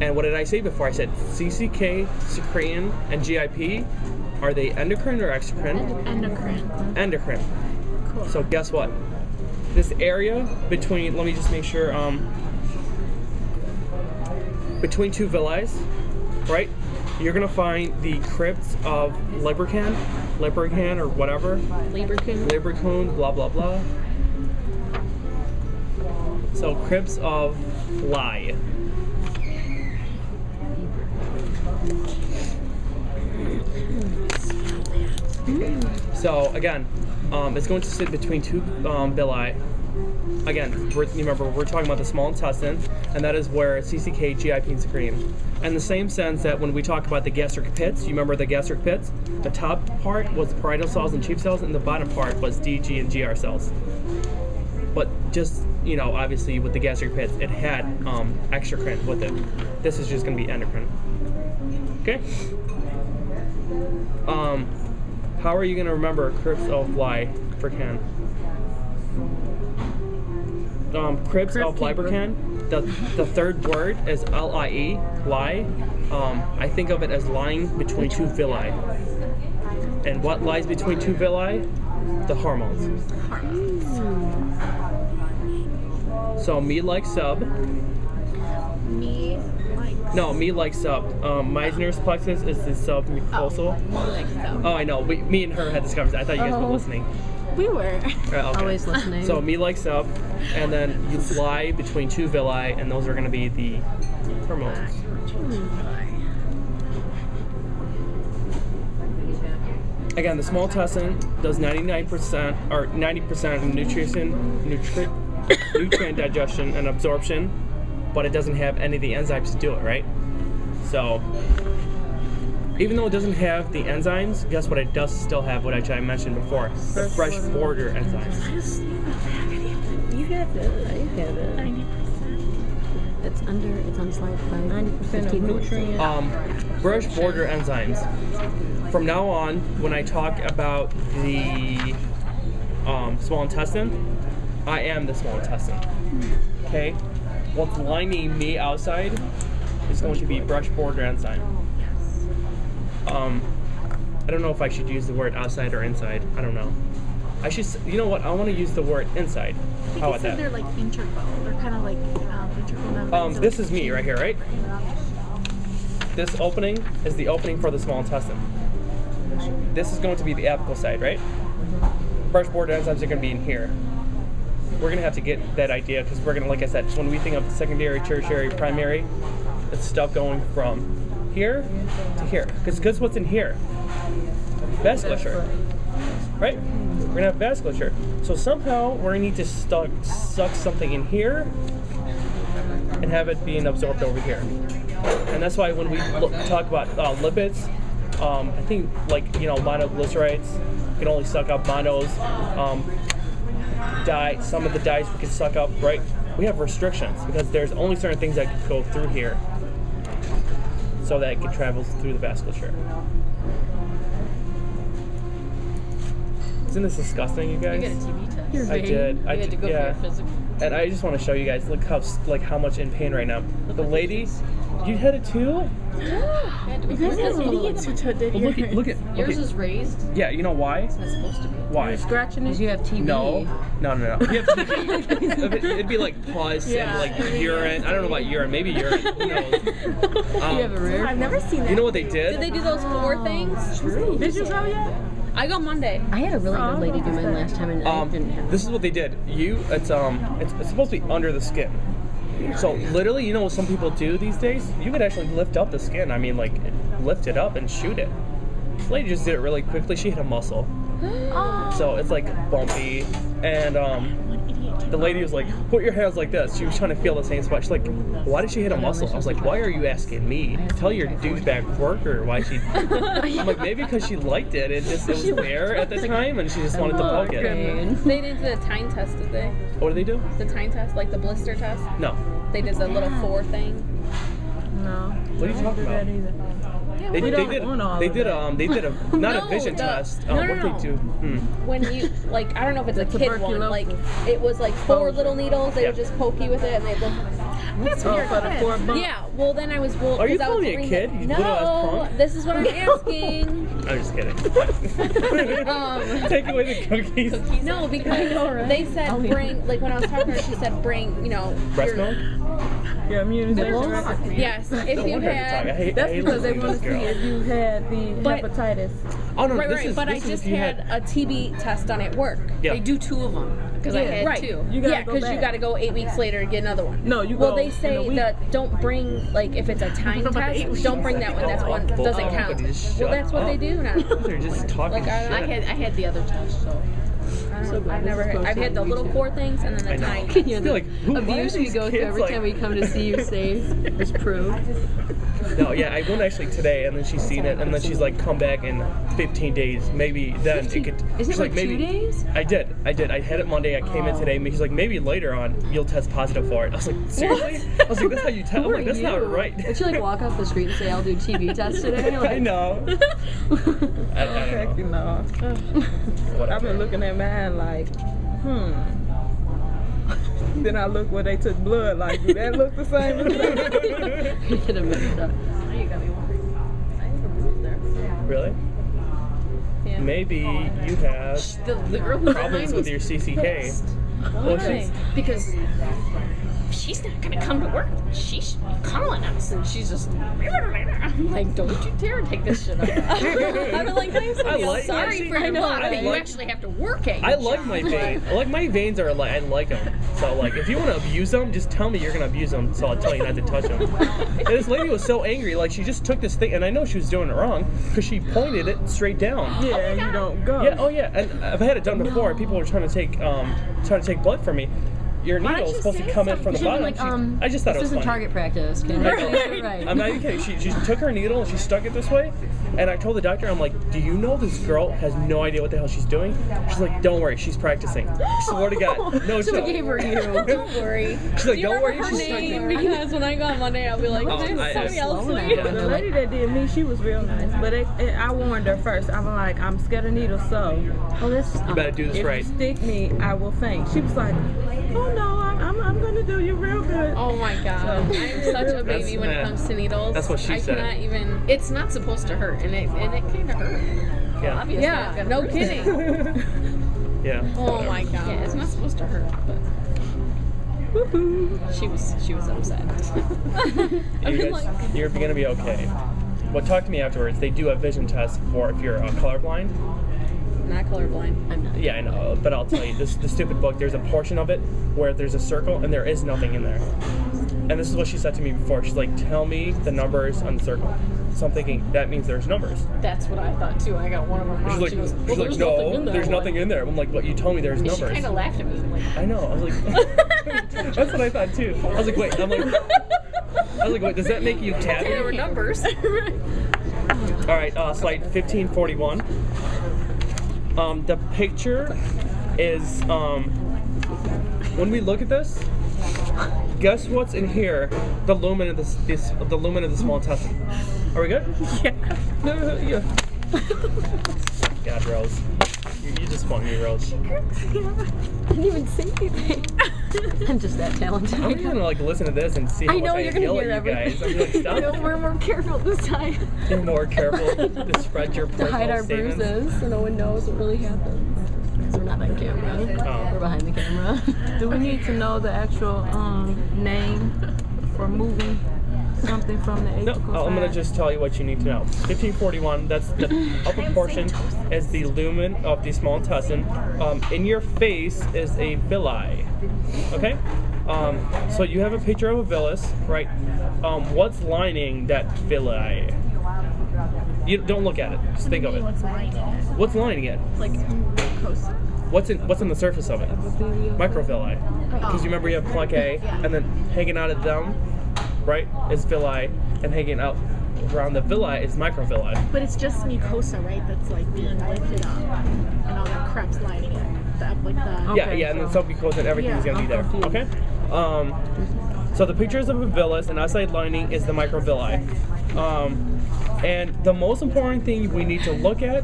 And what did I say before? I said CCK, secretin, and GIP. Are they endocrine or exocrine? Endocrine. Endocrine. Cool. So guess what? This area between, let me just make sure, between two villi, right? You're gonna find the crypts of Librican or whatever. Librican, blah blah blah. So crypts of Lie. So again, it's going to sit between two villi. Again, remember we're talking about the small intestine, and that is where CCK, GIP, and secretin. And the same sense that when we talk about the gastric pits, you remember the gastric pits? The top part was parietal cells and chief cells, and the bottom part was DG and GR cells. But just, you know, obviously with the gastric pits, it had exocrine with it. This is just going to be endocrine. Okay? How are you going to remember crypts of Lie for Can? Crypts of Librican. The third word is L-I-E, lie. I think of it as lying between two villi. And what lies between two villi? The hormones. So me like sub. Me like sub. Meissner's plexus is the submucosal. Me like sub. Oh, I know. Me and her had this conversation. I thought you guys were listening. We were. Okay. Always listening. So me like sub, and then you lie between two villi, and those are going to be the hormones. Again, the small intestine does 99% or 90% of nutrient digestion and absorption, but it doesn't have any of the enzymes to do it, right? So, even though it doesn't have the enzymes, guess what it does still have, what I mentioned before? The fresh border enzymes. You have it. I have it. 90%. It's on slide 5. 90% of nutrients. Fresh border enzymes. From now on, when I talk about the small intestine, I am the small intestine. Okay? What's lining me outside is going to be brush border enzyme. I don't know if I should use the word outside or inside. I don't know. I should, you know what? I want to use the word inside. How about that? They're like integral. They're kind of like integral. This is me right here, right? This opening is the opening for the small intestine. This is going to be the apical side, right? Brush border enzymes are going to be in here. We're going to have to get that idea because we're going to, like I said, when we think of secondary, tertiary, primary, it's stuff going from here to here. Because guess what's in here? Vasculature. Right? We're going to have vasculature. So somehow we're going to need to suck something in here and have it being absorbed over here. And that's why when we talk about lipids, I think like, you know, monoglycerides can only suck up monos. Some of the dyes we can suck up, right? We have restrictions because there's only certain things that can go through here so that it can travel through the vasculature. Isn't this disgusting, you guys? You get a TB test. I did. You had to go for your physical. And I just want to show you guys, look how much in pain right now. The lady, you had it too? Yeah. You guys are idiots who did Well, look at. Yours is raised. Yeah, you know why? It's not supposed to be. Why? Scratching it? You have TB. No. You have TB. It'd be like pus and like urine. I don't know about urine. Maybe urine. Who knows? You have a rare. I've never seen that. You know what they did? Did they do those 4 things? True. Did you tell yet? I go Monday. I had a really good lady do mine last time, and I didn't have. This is what they did. It's supposed to be under the skin. So literally, you know what some people do these days? You could actually lift up the skin. I mean, like lift it up and shoot it. This lady just did it really quickly. She hit a muscle, so it's like bumpy. And the lady was like, "Put your hands like this." She was trying to feel the same spot. She's like, "Why did she hit a muscle?" I was like, "Why are you asking me? Tell your douchebag worker why she." I'm like, maybe because she liked it. It was there at the time, and she just wanted to poke it. They didn't do the time test, did they? What did they do? The time test, like the blister test? No. They did the little 4 thing. No. What are you talking about? They did a not a vision test. No. What did they do? When you, like, I don't know if it's a kid one, like, it was like 4 little needles, they would just poke you with it, and they'd look. That's Oh, weird. for the 4 bump. Yeah, well then I was Are you 'cause I calling was me a bringing- kid, you little ass No, punk? this is what I'm asking. I'm just kidding. Um, Take away the cookies. No, because they said bring, like when I was talking to her, she said bring, Breast your- milk? Your immunization Nipples? record. Yes, if No you wonder I can talk. I had. hate, That's I hate because they listening want to to see this if girl. you had the But- hepatitis. Oh no, Right, this right, is but I this is just if you had a TB test done at work. Yeah. They do 2 of them because I Yeah, had Right. 2. You gotta Yeah, go because you back. got to go 8 weeks later to get another one. No, you Well, go they in a say week. that don't bring, like, if it's a time test, don't bring that one. That's one doesn't count. Well, that's what they do now. They're just talking Like, I shit. I had the other test, so. I've never had. I've had the little 4 things and then the I know. tiny. You know, Feel like, who- why are abuse we these go through kids every like- time we come to see you safe is proof. No, yeah, I went actually today, and then she's seen it, and then she's like, come back in 15 days. Maybe then it could. Is it she's like 2 maybe, days? I did. I had it Monday. I came in today. And she's like, maybe later on you'll test positive for it. I was like, seriously? I was like, that's how you test. I'm like, that's not right. Did you like walk off the street and say, I'll do TB test today? I Like, know. I Heck, don't you know. know. I've Whatever. been looking at mine like, Then I look where they took blood. Like, do that look the same as that? you could have messed up. Really? Yeah. Maybe you have The girl who's problems with your CCK. Well, she's, because she's not gonna come to work. She's calling us, and she's just I'm like, don't you dare take this shit up. I've been like, thanks. I like. Sorry actually, for your luck, I but you like- actually have to work at. I your like job. my veins. Like my veins are like I like them. So like if you want to abuse them, just tell me you're gonna abuse them. So I'll tell you not to touch them. And this lady was so angry. Like she just took this thing, and I know she was doing it wrong because she pointed it straight down. Yeah, and you don't go. Yeah. Oh yeah. And I've had it done before. People were trying to take blood from me. Your don't needle's you supposed to say come in from the She was bottom. like, I just thought this it was isn't funny. target practice. Can you please do right? I'm not even kidding. She took her needle and she stuck it this way. And I told the doctor, I'm like, do you know this girl has no idea what the hell she's doing? She's like, don't worry, she's practicing. I swear to God. No So we joke. gave her you. Don't worry. She's like, Do you don't remember worry, her she's name? practicing. Because when I go on Monday, I'll be like, Oh, there's I- somebody else slow with down. The lady that did me, she was real nice. But I warned her first. I'm like, I'm scared of needles, so Oh, this. You better do this if right. you stick me, I will faint. She was like, oh no, I'm gonna do you real good. Oh my god. I'm such a baby when it comes to needles. That's what she said. I cannot even. It's not supposed to hurt, and it kind of hurt. Yeah. Obviously, it's Yeah, gonna no hurt. kidding. Yeah. Oh whatever. my god. Yeah, it's not supposed to hurt, but she was upset. You're gonna be okay. Well, talk to me afterwards. They do a vision test for if you're colorblind. Not colorblind. I'm not. Yeah, I know, but I'll tell you, the stupid book, there's a portion of it where there's a circle and there is nothing in there. And this is what she said to me before. She's like, tell me the numbers on the circle. So I'm thinking, that means there's numbers. That's what I thought too. I got one of them wrong. She's like, She goes, she's well, like there's no, nothing in there. there's nothing in there. I'm like, but you told me there's And numbers. she kind of laughed at me. I'm like, I know. I was like, that's what I thought too. I was like, wait. Wait. Does that make you tabby? there were numbers. All right. Slide 1541. The picture is when we look at this. Guess what's in here? The lumen of the lumen of the small intestine. Are we good? Yeah. No, yeah. God, Rose. You just want me, Rose. I didn't even say anything. I'm just that talented. I'm just gonna like listen to this and see how I know much you're I gonna yell hear at you guys. I'm everything. like, stop. We're more careful this time Be more careful to spread your to personal hide our statements. bruises so no one knows what really happened. 'Cause we're not on camera. Oh. We're behind the camera. Do we need to know the actual name for moving something from the No, apical I'm gonna side? just tell you what you need to know. 1541. That's the upper portion is the lumen of the small intestine. In your face is a villi. Okay. So you have a picture of a villus, right? What's lining that villi? You don't look at it. Just think of it. What's lining it? What's lining it? Like mucosa. What's in the surface of it? Microvilli. Because you remember you have plaque A, and then hanging out of them, right, is villi, and hanging out around the villi is microvilli. But it's just mucosa, right? That's like being lifted up, and all that crap's lining it. Like the. Yeah, and then submucosa and everything's Yeah, gonna be I'm there. confused. Okay. So the pictures of a villus and outside lining is the microvilli. And the most important thing we need to look at